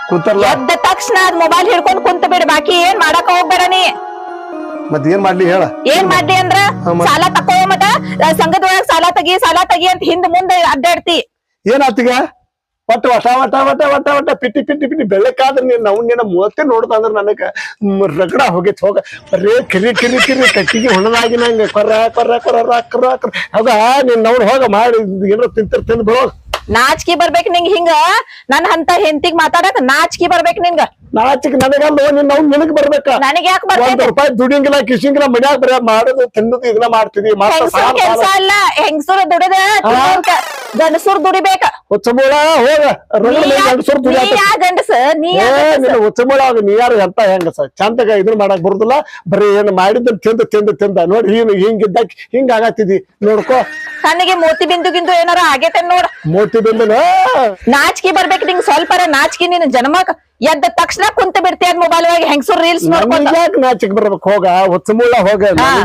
ಕೂತರ್ಲ ಎದ್ದ ತಕ್ಷಣ ಅದ್ ಮೊಬೈಲ್ ಹಿಡ್ಕೊಂಡ್ ಕುಂತ ಬಿಡ್ ಬಾಕಿ ಏನ್ ಮಾಡಾಕ ಹೋಗ್ಬೇಡ ನೀ. ಮತ್ ಏನ್ ಮಾಡ್ಲಿ ಹೇಳ. ಏನ್ ಮಾಡ್ಲಿ ಅಂದ್ರ ಸಾಲ ತಕೋ ಮಟ ಸಂಘದೊಳಗ ಸಾಲ ತಗಿ ಅಂತ ಹಿಂದ್ ಮುಂದೆ ಅಡ್ಡಾಡ್ತಿ. ಏನ್ ಆತಿಗ ಒಟ್ಟ ವಟ ವಟ ವಟ ವಟ ವಟ ಪಿಟ್ಟಿ ಪಿಟ್ಟಿ ಪಿಟ್ಟಿ ಬೆಳಕಾದ್ರ ನೀನ್ ನಾವು ನಿನ್ನ ಮೂವತ್ತೇ ನೋಡ್ದ ಅಂದ್ರ ನನಗ ರಗಡ ಹೋಗಿತ್ ಹೋಗ ಬರೇ ಕಿರಿ ಕಿರಿ ಕಿರಿ ಕಟ್ಟಿಗೆ ಹೊಣದಾಗಿ ನಂಗೆ ಕೊರ್ರ ಕೊರ್ರ ಕೊರ್ರ ಕೊರ್ರ ಅದ ನೀನ್ ಅವ್ರು ಹೋಗ ಮಾಡಿ ಏನೋ ತಿಂದು ಬಿಡೋ. ನಾಚಿಕೆ ಬರ್ಬೇಕ್ ನಿಂಗ್ ಹಿಂಗ ನನ್ ಅಂತ ಹೆಂಡತಿಗ್ ಮಾತಾಡಕ್ ನಾಚಿಕೆ ಬರ್ಬೇಕ್ ನಿಂಗ. ನಾಚಿಕ್ ನನಗಲ್ಲ ನೀನ್ ನಾವು ನಿನಗ್ ಬರ್ಬೇಕ. ನನಗ್ ಯಾಕೆ ಬರ್ಬೇಕು? ₹1 ದುಡಿಯಂಗಿಲ್ಲ ಕಿಶಿಂಗಿಲ್ಲ ಮನ್ಯಾಗ ಬರ ಮಾಡೋದು ತಿನ್ನೋದು ಇದನ್ನ ಮಾಡ್ತಿದಿ. ಕೆಲ್ಸ ಅಲ್ಲ ಹೆಂಗಸರು ದುಡಿದ ಗಂಡಸರು ದುಡಿಬೇಕ. ಹುಚ್ಚಮೂಳ ಹೋಗ ಗಂಡಸರು ಗಂಡಸ ನೀ ಹುಚ್ಚಮೂಳ ನೀ ಯಾರು ಎಂತ ಹೆಂಗಸ ಚಂದಗ ಇದನ್ನ ಮಾಡಕ್ ಬರುದಿಲ್ಲ. ಬರೀ ಏನ್ ಮಾಡಿದ್ರ ತಿಂದ ನೋಡಿ ಹಿಂಗಿದ್ದ ಹಿಂಗ ಆಗತ್ತಿದಿ ನೋಡ್ಕೋ. ಕಣ್ಣಿಗೆ ಮೋತಿ ಬಿಂದು ಗಿಂದು ಏನಾರ ಆಗೇತೆ ನೋಡ. ಮೋತಿ ಬಿಂದುನ ನಾಚಿಕೆ ಬರ್ಬೇಕು ನಿಂಗ್ ಸ್ವಲ್ಪರ ನಾಚಿಕೆ. ನೀನ್ ಜನ್ಮಕ್ ಎದ್ದ ತಕ್ಷಣ ಕುಂತ ಬಿಡ್ತಿ ಅದ್ ಮೊಬೈಲ್ ಒಳಗೆ ಹೆಂಗಸರು ರೀಲ್ಸ್ ನೋಡ್ಕೊಂಡ. ಯಾಕೆ ನಾಚಿಕ್ ಬರ್ಬೇಕು ಹೋಗ ಹುಚ್ಚಮೂಳ ಹೋಗ.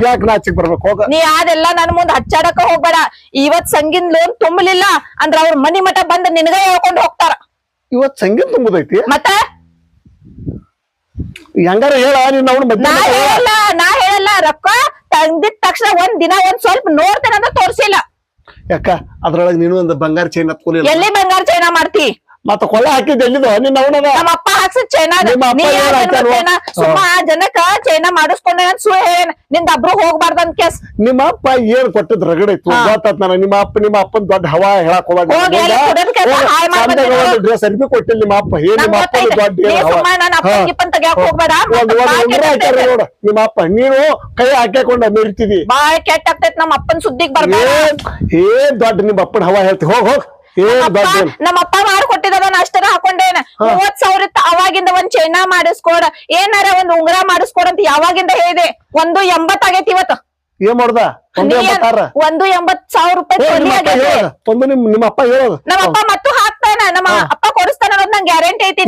ಯಾಕೆ ನಾಚಿಕ್ ಬರ್ಬೇಕು ಹೋಗ. ನೀ ಅದೆಲ್ಲ ನನ್ ಮುಂದ್ ಹಚ್ಚಾಡಕ ಹೋಗ್ಬೇಡ. ಇವತ್ ಸಂಗಿನ್ ಲೋನ್ ತುಂಬಲಿಲ್ಲ ಅಂದ್ರ ಅವ್ರ ಮನಿ ಮಠ ಬಂದ್ ನಿನಗ ಹೇಳ್ಕೊಂಡ್ ಹೋಗ್ತಾರ. ಇವತ್ ಸಂಗೀತ ತುಂಬುದೈತಿ ಮತ್ತ ಹೆಂಗಾರ ಹೇಳ ನೀನ್ ಅವ್ನ ನಾ ಹೇಳಲ್ಲ. ರೊಕ್ಕ ತಂದಿದ ತಕ್ಷಣ ಒಂದ್ ದಿನ ಒಂದ್ ಸ್ವಲ್ಪ ನೋಡ್ತೇನಂದ್ರ ತೋರ್ಸಿಲ್ಲ. ಯಾಕ ಅದ್ರೊಳಗ ನೀನು ಒಂದು ಬಂಗಾರ ಚೈನ್ ಹತ್ಕೊಲಿಲ್ಲ. ಎಲ್ಲಿ ಬಂಗಾರ ಚೈನಾ ಮಾಡ್ತಿ? ಮತ್ತ ಕೊಳ್ಳ ಹಾಕಿದ್ ಎಲ್ಲಿದು ನಿನ್ನ ಅವನದ ನಮ್ಮ ಅಪ್ಪ ಹಾಕ್ಸಿದ ಚೈನಾ. ಸುಮ್ಮ ಜನಕ್ಕ ಚೈನಾ ಮಾಡಿಸ್ಕೊಂಡ ಸು ಹೇಳ ನಿಂದ ಅಬ್ರು ಹೋಗ್ಬಾರ್ದಂತ ಕೇಸ್. ನಿಮ್ಮ ಅಪ್ಪ ಏನ್ ಕೊಟ್ಟದ್ ರಗಡ ಇತ್ತು ಗೊತ್ತಾತ್ ನನಗ. ನಿಮ್ಮ ಅಪ್ಪನ್ ದೊಡ್ಡ ಹವಾ ಹೇಳಕ್ ಡ್ರೆಸ್ ಅರ್ಬಿ ಕೊಟ್ಟಿಲ್ಲ ನಿಮ್ಮ ಅಪ್ಪ. ಏನ್ ನಿಮ್ಮ ಅಪ್ಪ ದೊಡ್ಡ ನೋಡ ನಿಮ್ಮ ಅಪ್ಪ ನೀನು ಕೈ ಹಾಕೊಂಡ ಮೆರಿತಿದಿ. ಬಾಳ ಕೆಟ್ಟ ಆಗ್ತೈತ್ ನಮ್ಮ ಅಪ್ಪನ್ ಸುದ್ದಿಗ್ ಬರ್ಬೇಡ. ಏನ್ ದೊಡ್ಡ ನಿಮ್ಮ ಅಪ್ಪನ ಹವಾ ಹೇಳ್ತಿ. ಹೋಗ್ ನಮ್ಮ ಅಪ್ಪ ಮಾಡ್ಕೊಟ್ಟಿದ ಅಷ್ಟರ ಹಾಕೊಂಡೇನ. 30,000 ಇತ್ತ ಅವಾಗಿಂದ ಒಂದ್ ಚೈನಾ ಮಾಡಿಸ್ಕೊಡ ಏನಾರ ಒಂದ್ ಉಂಗ್ರ ಮಾಡಿಸ್ಕೊಡ ಅಂತ ಯಾವಾಗಿಂದ ಹೇಳಿದೆ. 180 ಆಗೈತಿ ಇವತ್ತು. ಏನ್ ಮಾಡ್ದ? 180,000 ರೂಪಾಯಿ ನಿಮ್ಮ ಅಪ್ಪ ಹೇಳೋದು. ನಮ್ಮ ಅಪ್ಪ ಮತ್ತು ಹಾಕ್ತಾನ. ನಮ್ಮ ಅಪ್ಪ ಕೊಡಿಸ್ತಾನ ಅನ್ನೋದು ನಂಗೆ ಗ್ಯಾರಂಟಿ ಐತಿ.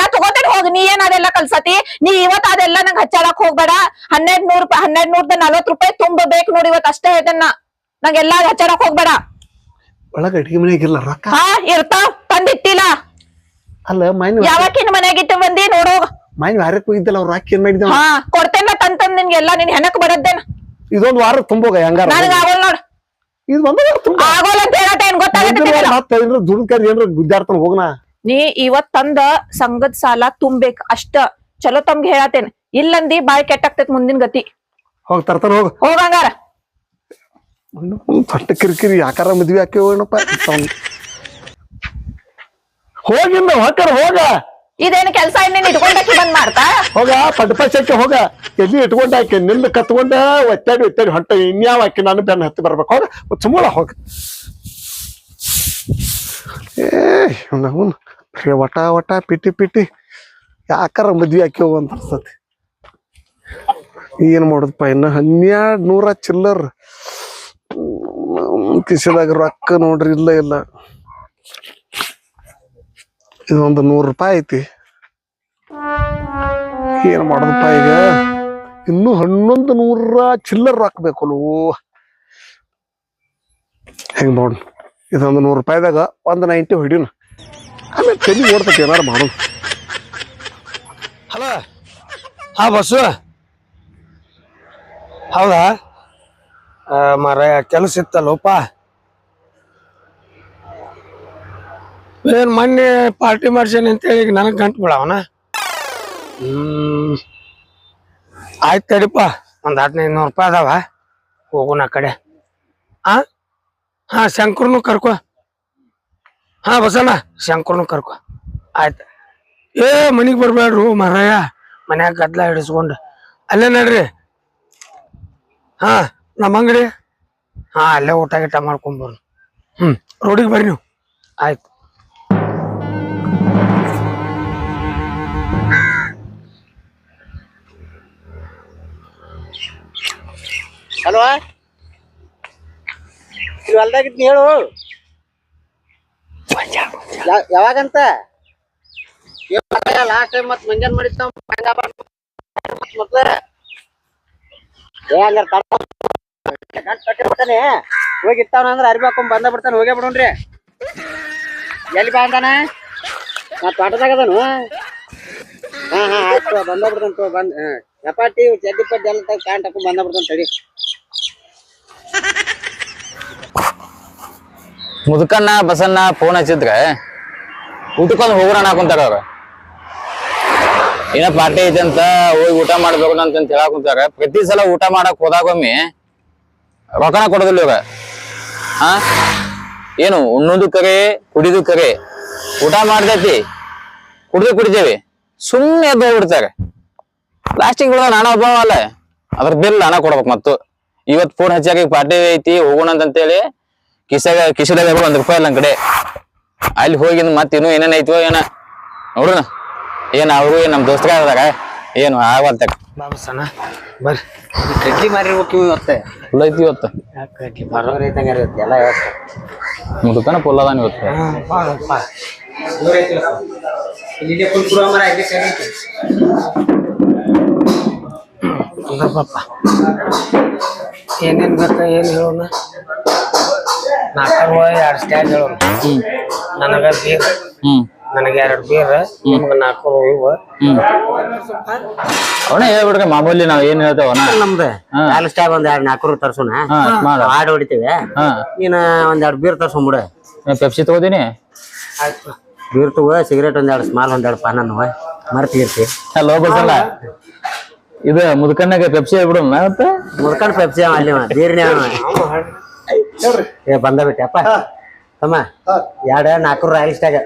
ನಾ ತಗೋತೇನೆ ಹೋಗ್. ನೀ ಏನ್ ಅದೆಲ್ಲ ಕಲ್ಸತಿ. ನೀ ಇವತ್ ಅದೆಲ್ಲ ನಂಗೆ ಹಚ್ಚಾಡಕ್ ಹೋಗ್ಬೇಡ. 1240 ರೂಪಾಯಿ ತುಂಬಬೇಕು ನೋಡಿ ಇವತ್ ಅಷ್ಟೇ ಹೇಳ್ತೇನ. ನಂಗೆಲ್ಲಾ ಹಚ್ಚಾಡಕ್ ಹೋಗ್ಬೇಡ. ಒಳಗ ಅಡಿಗೆ ಮನೆಯಾಗಿಲ್ಲ ರೊಕ್ಕ ಇರ್ತಾವ್ ತಂದಿಟ್ಟಿಲ್ಲ. ಅಲ್ಲ ಮೈನ್ ಯಾವಕ್ಕಿನ ಮನೆಯಾಗಿಟ್ಟು ಬಂದಿ ನೋಡೋಗ. ಮೈನ್ ವಾರಕ್ಕೆ ಹೋಗಿದ್ದಲ್ಲ ಅವ್ರು ರಾಕಿ ಏನ್ ಮಾಡಿದ? ಕೊಡ್ತೇನ ತಂತಂದ್ ನಿನ್ಗೆಲ್ಲ ನಿನ್ ಹೆಣಕ್ ಬರದ್ದೇನ. ಇದೊಂದು ವಾರ ತುಂಬೋಗ ಹೆಂಗಾರ ನನಗ ಆಗೋಲ್ ನೋಡ್. ಇದು ಒಂದು ವಾರ ತುಂಬ ಆಗೋಲ್ ಅಂತ ಹೇಳತ್ತೇನ್ ಗೊತ್ತಾಗತ್ತೆ. ದುಡ್ಕರ್ ಏನ್ರ ಗುದ್ದಾಡ್ತಾನ ಹೋಗನ. ನೀ ಇವತ್ ತಂದ ಸಂಘದ ಸಾಲ ತುಂಬೇಕ್ ಅಷ್ಟ. ಚಲೋ ತಮ್ಗೆ ಹೇಳತ್ತೇನ್. ಇಲ್ಲಂದಿ ಬಾಳ್ ಕೆಟ್ಟಾಗ್ತೈತ್ ಮುಂದಿನ ಗತಿ. ಹೋಗ್ ತರ್ತಾನ ಹೋಗ. ಹೋಗಂಗಾರ ತೊಟ್ಟ ಕಿರಿಕಿರಿ ಯಾಕಾರ ಮದ್ವಿ ಹಾಕಿವಪ್ಪ. ಹೋಗಿಲ್ಲ ಹಾಕಾರ ಹೋಗ. ಇದೇನು ಕೆಲ್ಸ ಇನ್ನೇನ್ ಇಟ್ಕೊಂಡಾಕಿ ಬಂದ್ ಮಾಡ್ತಾ ಹೋಗ. ಪಟಪಚಕ್ಕೆ ಹೋಗ. ಎಲ್ಲಿ ಇಟ್ಕೊಂಡಾಕಿ ನಿಂದ ಕತ್ಕೊಂಡ ಒತ್ತಾಡಿ ಹೊಂಟ ಇನ್ಯಾವ ಹಾಕಿ ನಾನು ಬೆನ್ನ ಹತ್ತಿ ಬರ್ಬೇಕು. ಹೋಗ ಸುಮ್ಮಳ ಹೋಗ. ವಟ ವಟ ಪಿಟಿ ಪಿಟಿ ಯಾಕಾರ ಮದ್ವಿ ಹಾಕಿವ ಅಂತ ಅನ್ಸತಿ. ಏನ್ ಮಾಡುದಪ್ಪ ಇನ್ನ 1200 ಚಿಲ್ಲರ್ ಕಿಸಿದಾಗ ರೊಕ್ಕ ನೋಡ್ರಿ. ಇಲ್ಲ ಇದೊಂದು 100 ರೂಪಾಯಿ ಐತಿ. ಏನ್ ಮಾಡೋದಪ್ಪ ಈಗ. ಇನ್ನು 1100 ಚಿಲ್ಲರ್ ರೊಕ್ಕ ಬೇಕಲ್ವ. ಹೆಂಗ್ ನೋಡ್ ಇದೊಂದು 100 ರೂಪಾಯಿದಾಗ 190 ಹೊಡಿನ. ಆಮೇಲೆ ತಲೆ ಓಡ್ತೈತಿ ಏನಾರು ಮಾಡೋದು. ಹಲೋ. ಹಾ ಬಸ್ಸು. ಹೌದಾ ಮರ ಕೆಲಸ ಇತ್ತಲ್ಲಪ್ಪ. ಏನ್ ಮೊನ್ನೆ ಪಾರ್ಟಿ ಮಾಡ್ಸೇನಿ ಅಂತೇಳಿ ಈಗ ನನಗೆ ಗಂಟು ಬಿಡವನ. ಆಯ್ತು ತಡಿಪ್ಪ. ಒಂದು 1500 ರೂಪಾಯಿ ಅದಾವ. ಹೋಗೋಣ ಆ ಕಡೆ. ಹಾ ಶಂಕರ್ನು ಕರ್ಕೊ. ಹಾ ಬಸಣ್ಣ ಶಂಕರ್ನು ಕರ್ಕೊ. ಆಯ್ತು. ಮನಿಗೆ ಬರ್ಬೇಡ್ರು ಮರಯ್ಯ. ಮನ್ಯಾಗ ಗದ್ಲ ಹಿಡಿಸ್ಕೊಂಡು ಅಲ್ಲೇ ನಡ್ರಿ. ಹಾ ನಮ್ಮ ಅಂಗಡಿ. ಹಾ ಅಲ್ಲೇ ಊಟ ಗಿಟ ಮಾಡ್ಕೊಂಬರ್ನು. ರೋಡಿಗೆ ಬರ್ರಿ ನೀವು. ಆಯ್ತು. ಹಲೋ ಇಲ್ಲಿ ಹೊಲ್ದಾಗಿದ್ನಿ ಹೇಳು. ಯಾವಾಗಂತ ಲಾಸ್ಟ್ ಟೈಮ್ ಮತ್ ಮಂಜಾನ್ ಮಾಡಿದ್ದ ಬಿಡ್ತಾನೆ. ಹೋಗಿರ್ತಾವ ಅಂದ್ರ ಅರ್ಬಿ ಹಾಕೊಂಡ್ ಬಂದ ಬಿಡ್ತಾನೆ. ಹೋಗೇ ಬಿಡೋಣ್ರಿ. ಎಲ್ಲಿ ಬಾ ಅಂತಾನ ನಾ ತೋಟದಾಗ ಅದನು ಹಾ ಆಯ್ತು ಬಂದ ಬಿಡ್ತಾನ ಬಂದ್ ಚಪಾತಿ ಚಡ್ಡಿ ಪಡ್ಡಿ ಎಲ್ಲ ತೆಗ್ದು ಪ್ಯಾಂಟ್ ಹಾಕೊಂಡ್ ಬಂದ ಬಿಡ್ತಾನ ತಡಿ. ಮುದುಕಣ್ಣ ಬಸಣ್ಣ ಫೋನ್ ಹಚ್ಚಿದ್ರೆ ಊಟಕ್ಕೊಂದು ಹೋಗೋಣ ಕುಂತಾರ ಅವ್ರ. ಏನ ಪಾರ್ಟಿ ಐತೆ ಅಂತ ಹೋಗಿ ಊಟ ಮಾಡ್ಬೇಕು ಅಂತ ಹೇಳಕ್ ಕುಂತಾರ. ಪ್ರತಿ ಸಲ ಊಟ ಮಾಡಕ್ ಹೋದಾಗೊಮ್ಮೆ ರೊಕ್ಕನ ಕೊಡೋದಿಲ್ಲ ಇವಾಗ. ಹಾ ಏನು ಉಣ್ಣೋದು ಕರೆ ಕುಡಿದು ಕರೆ. ಊಟ ಮಾಡ್ದೈತಿ ಕುಡಿದೇವಿ ಸುಮ್ಮನೆ ಎದ್ದು ಹೋಗ್ಬಿಡ್ತಾರೆ. ಲಾಸ್ಟಿಗೆ ಬಿಡೋ ನಾನ ಒಬ್ಬ ಅಲ್ಲ, ಅದ್ರ ಬಿಲ್ ನಾನ ಕೊಡ್ಬೇಕು. ಮತ್ತು ಇವತ್ ಫೋನ್ ಹಚ್ಚಾಕ ಪಾರ್ಟಿ ಐತಿ ಹೋಗೋಣ ಅಂತೇಳಿ ಕಿಶದಾಗ ₹1 ಇಲ್ಲ ನನ್ ಕಡೆ. ಅಲ್ಲಿ ಹೋಗಿ ಮತ್ ಇನ್ನೂ ಏನೇನ್ ಐತಿವೋ ಏನ ನೋಡ್ರಣ. ಏನ್ ಅವ್ರು ನಮ್ ದೋಸ್ತರಾಗ ಏನು ಆಗಲ್ತ ಬಾಬಸಣ್ಣ ಬರ್ರಿ. ಕಡ್ಲಿ ಮಾರಿರ್ಬೇಕು ಇವತ್ತೆ. ಫುಲ್ ಐತಿ ಇವತ್ತು. ಕಡ್ಲಿ ಬರೋರ್ ಐತಂಗ ಇರುತ್ತೆ ಎಲ್ಲ ವ್ಯವಸ್ಥೆ. ಮುದುಕನ ಫುಲ್ ಅದಾನ ಇವತ್ತು. ಏನೇನ್ ಬೇಕ ಏನ್ ಹೇಳೋಣ. 4 2 ಸ್ಟ್ಯಾಂಡ್ ಹೇಳೋಣ. ನನಗ ಬೀರ್, ನನಗೆ 2 ಬೀರ್, ನಿಮ್ಗ 4 ಇವ. ಅವನ ಹೇಳ್ಬಿಡ್ರಿ ಮಾಮೂಲಿ ನಾವ್ ಏನ್ ಹೇಳ್ತೇವನ. ನಮ್ದು 4 ಸ್ಟಾರ್ ಒಂದ್ 2 4 ತರ್ಸೋಣ. ಹಾಡ್ ಹೊಡಿತೇವೆ. ನೀನ ಒಂದ್ 2 ಬೀರ್ ತರ್ಸೋಬಿಡ. ಪೆಪ್ಸಿ ತಗೋತೀನಿ. ಆಯ್ತು ಬೀರ್ ತಗೋ, ಸಿಗರೇಟ್ ಒಂದ್ 2 ಸ್ಮಾಲ್ ಒಂದ್ 2 ಪಾನ ಮರ್ತಿರ್ತಿ. ಹಲೋ ಬಸಲ್ಲ, ಇದು ಮುದುಕಣ್ಣಾಗ ಪೆಪ್ಸಿ ಹೇಳ್ಬಿಡು ಮತ್ತೆ. ಮುದ್ಕೊಂಡ್ ಪೆಪ್ಸಿ ಅಲ್ಲಿ ಬೀರ್ನೇ ಏ ಬಂದ ಬಿಟ್ಟಪ್ಪ ತಮ್ಮ. 2 4 ರಾಯಲ್ ಸ್ಟಾಗ,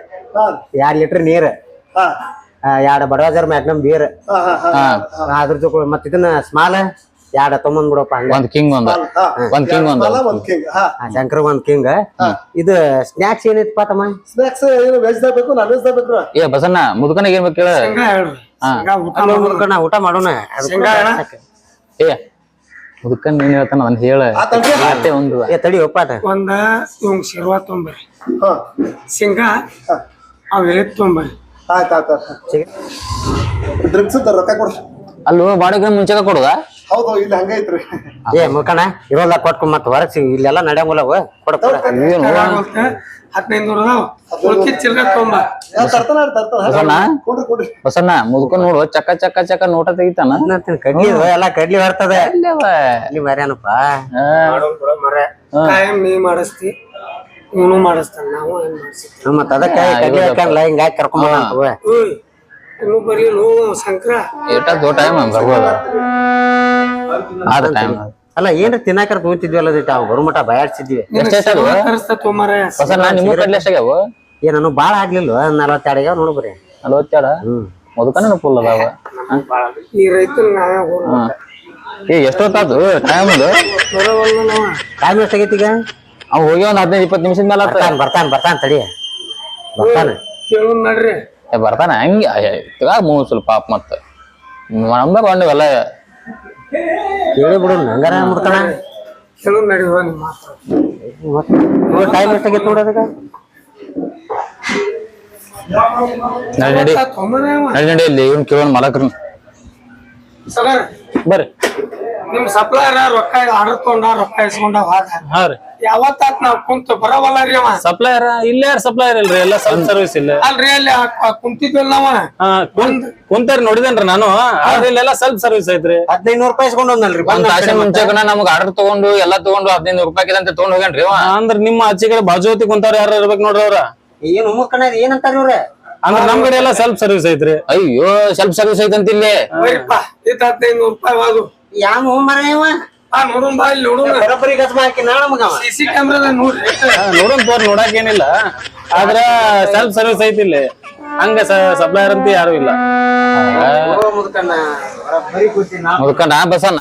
2 ಲೀಟರ್ ನೀರ್, 2 ಬಡವಾಜರ್ ಮ್ಯಾಗ್ನಮ್ ಬೀರ್, ಅದ್ರ ಜೊತೆ ಮತ್ ಇದನ್ನ ಸ್ಮಾಲ್ 2 ತೊಗೊಂಡ್ ಬಿಡಪ್ಪ. ಒಂದ್ ಕಿಂಗ್ ಒಂದ್ ಕಿಂಗ್ ಶಂಕರ್ ಒಂದ್ ಕಿಂಗ್. ಇದು ಸ್ನಾಕ್ಸ್ ಏನೈತಪ್ಪ ತಮ್ಮ? ಸ್ನಾಕ್ಸ್ ವೆಜ್ ಬೇಕು ನಾನ್ ವೆಜ್ ಬೇಕು? ಏ ಬಸಣ್ಣ ಮುದುಕಣ್ಣ ಏನ್ ಬೇಕು ಹೇಳ. ಊಟ ಮಾಡೋಣ. ಏ ಮುದುಕಣ್ಣ ಏನ್ ಹೇಳ್ತಾನ ಅದನ್ನ ಹೇಳ. ಒಂದು ಏ ತಡಿ ಒಪ್ಪಾಟ. ಒಂದ ಇವಂಗ್ ಶಿರ್ವಾ ತೊಂಬರಿ, ಶೇಂಗಾ ಅವ್ ಎಳೆದ್ ತೊಂಬರಿ. ಆಯ್ತು ಡ್ರಿಂಕ್ಸ್ ರೊಕ್ಕ ಕೊಡ್ರಿ. ಅಲ್ಲೂ ಬಾಡಿಗೆ ಮುಂಚೆಗ ಕೊಡುದಾ? ಹೌದು, ಇಲ್ಲಿ ಹಂಗೈತ್ರಿ. ಏ ಮುಖಣ ಇರೋಲ್ಲ ಕೊಟ್ಕೊಂಡ್ ಮತ್ ಹೊರಗ್ ಇಲ್ಲೆಲ್ಲ ನಡೆಯಂಗಿಲ್ಲ ಕೊಡ. 1500 ಅದಾವ. ಉಳ್ಕಿದ್ ಚಿಲ್ರೆ ತೊಂಬ. ಬಸಣ್ಣ ಮುದುಕನ್ ನೋಡು ಚಕ್ಕ ಚಕ್ಕ ಚಕ್ಕ ನೋಟ ತೆಗಿತಾನ. ಕಡ್ಲಿ ಎಲ್ಲ ಕಡ್ಲಿ ಬರ್ತದೆ. ಅಲ್ಲಿ ಮರ್ಯಾನಪ್ಪ ಕಾಯಂ ನೀ ಮಾಡಿಸ್ತಿ, ಇವನು ಮಾಡಿಸ್ತಾನ, ನಾವು ಏನ್ ಮಾಡಿಸ್ತೀವಿ. ಮತ್ ಅದಕ್ಕೆ ಕಡ್ಲಿ ಹಾಕಲ್ಲ ಹಿಂಗಾಗಿ ಕರ್ಕೊಂಡ್ ಇನ್ನು ಬರೀ ಶಂಕರ ಟೈಮ್ ಬರ್ಬೋದ ಆದ ಟೈಮ್. ಅಲ್ಲ ಏನ್ರ ತಿನ್ನಾಕರ ತಗೊಂತಿದ್ವಲ್ಲ ಅವ್ ಬರುಮಟ ಬಯಾಡ್ಸಿದ್ವಿ. ಬಸಣ್ಣ ನಿಮ್ಮ ಕಡ್ಲಿ ಎಷ್ಟಾಗ್ಯಾವ? ಏ ನಾನು ಬಾಳ ಆಗ್ಲಿಲ್ಲ, 42 ಆಗ್ಯಾವ ನೋಡು ಬರೀ. 42? ಮುದುಕನ ಫುಲ್ ಅದಾವ. ಈ ರೈತರು ಏ ಎಷ್ಟೊತ್ತಾತು ಟೈಮ್? ಅದು ಟೈಮ್ ಎಷ್ಟಾಗೈತಿ ಈಗ? ಅವ್ ಹೋಗಿ ಒಂದ್ 15-20 ನಿಮಿಷದ ಮೇಲೆ ಬರ್ತಾನ ತಡಿ ಬರ್ತಾನ. ಕೇಳೋಣ ನಡ್ರಿ. ಬರ್ತಾನ ಹಂಗ ಮೂವ್ ಸ್ವಲ್ಪ ಪಾಪ ಮತ್ತ ನಮ್ದಾಗ ಬಂದಿವಲ್ಲ ಕೇಳಿ ಬಿಡು ಹಂಗಾರ ಮುಡ್ಕಣ. ಕೇಳೋಣ ನಡಿವ ನಿಮ್ಮ ಮಾತು. ಟೈಮ್ ಎಷ್ಟಾಗೈತಿ ನೋಡೋದಕ್ಕ? ನಡಿ ಇಲ್ಲಿ ಇವ್ನ ಕೇಳೋಣ ಮಲಕ್ರನ್. ಸರ್ ಬರ್ರಿ. ನಿಮ್ ಸಪ್ಲೈಯರ್ ರೊಕ್ಕ ಆರ್ಡರ್ ತಗೊಂಡ ರೊಕ್ಕ ಇಸ್ಕೊಂಡ ಹಾ ರೀ. ಯಾವತ್ತಾತ್ ನಾವ್ ಕುಂತ ಬರವಲ್ಲ ರೀ ಅವ. ಸಪ್ಲೈಯರ್ ಇಲ್ಲೇ ಯಾರು ಸಪ್ಲೈಯರ್ ಇಲ್ರಿ, ಎಲ್ಲ ಸೆಲ್ಫ್ ಸರ್ವಿಸ್ ಇಲ್ಲ. ಅಲ್ರಿ ಅಲ್ಲಿ ಕುಂತಿದ್ವಲ್ಲ ನಾವ ಕುಂತಾರಿ ನೋಡಿದೇನ್ರಿ ನಾನು. ಇಲ್ಲೆಲ್ಲ ಸೆಲ್ಫ್ ಸರ್ವಿಸ್ ಐತ್ರಿ. 1500 ರೂಪಾಯಿ ಇಸ್ಕೊಂಡ್ ಹೋದ್ನಲ್ರಿ. ಒಂದ್ ತಾಸಿನ ಮುಂಚೆಕನ ನಮ್ಗ್ ಆರ್ಡರ್ ತಗೊಂಡು ಎಲ್ಲಾ ತಗೊಂಡು 1500 ರೂಪಾಯಿ ಅಂತ ತಗೊಂಡ್ ಹೋಗ್ಯಾನ್ರಿ. ಅಂದ್ರ ನಿಮ್ಮ ಆಚೆ ಕಡೆ ಬಾಜು ಹೊತ್ತಿ ಕುಂತಾರ ಯಾರು ಇರ್ಬೇಕು ನೋಡ್ರಿ ಅವ್ರ. ಏನ್ ಮುಕ್ಕಣ ಏನಂತಾರ ಇವ್ರ? ಅಂದ್ರ ನಮ್ ಕಡೆ ಎಲ್ಲ ಸೆಲ್ಫ್ ಸರ್ವಿಸ್ ಐತ್ರಿ. ಅಯ್ಯೋ ಸೆಲ್ಫ್ ಸರ್ವಿಸ್ ಐತಂತ ಇಲ್ಲಿ. ಇದ್ 1500 ರೂಪಾಯಿ ವಾದು. ಯಾವ ಮರವ ನೋಡೋಣ ಬಾ ಇಲ್ಲಿ ನೋಡೋಣ. ಬರಬರಿ ಗಸ್ಮ ಹಾಕಿ ನಾಳ ಮಗ ಸಿಸಿ ಕ್ಯಾಮ್ರಾದಾಗ ನೋಡ್ರಿ. ನೋಡೋಣ ತೋರ್ ನೋಡಕ್ ಏನಿಲ್ಲ, ಆದ್ರ ಸೆಲ್ಫ್ ಸರ್ವಿಸ್ ಐತಿ ಇಲ್ಲಿ. ಹಂಗ ಸಪ್ಲೈಯರ್ ಅಂತ ಯಾರು ಇಲ್ಲ. ಮುದುಕಣ್ಣ ಬಸಣ್ಣ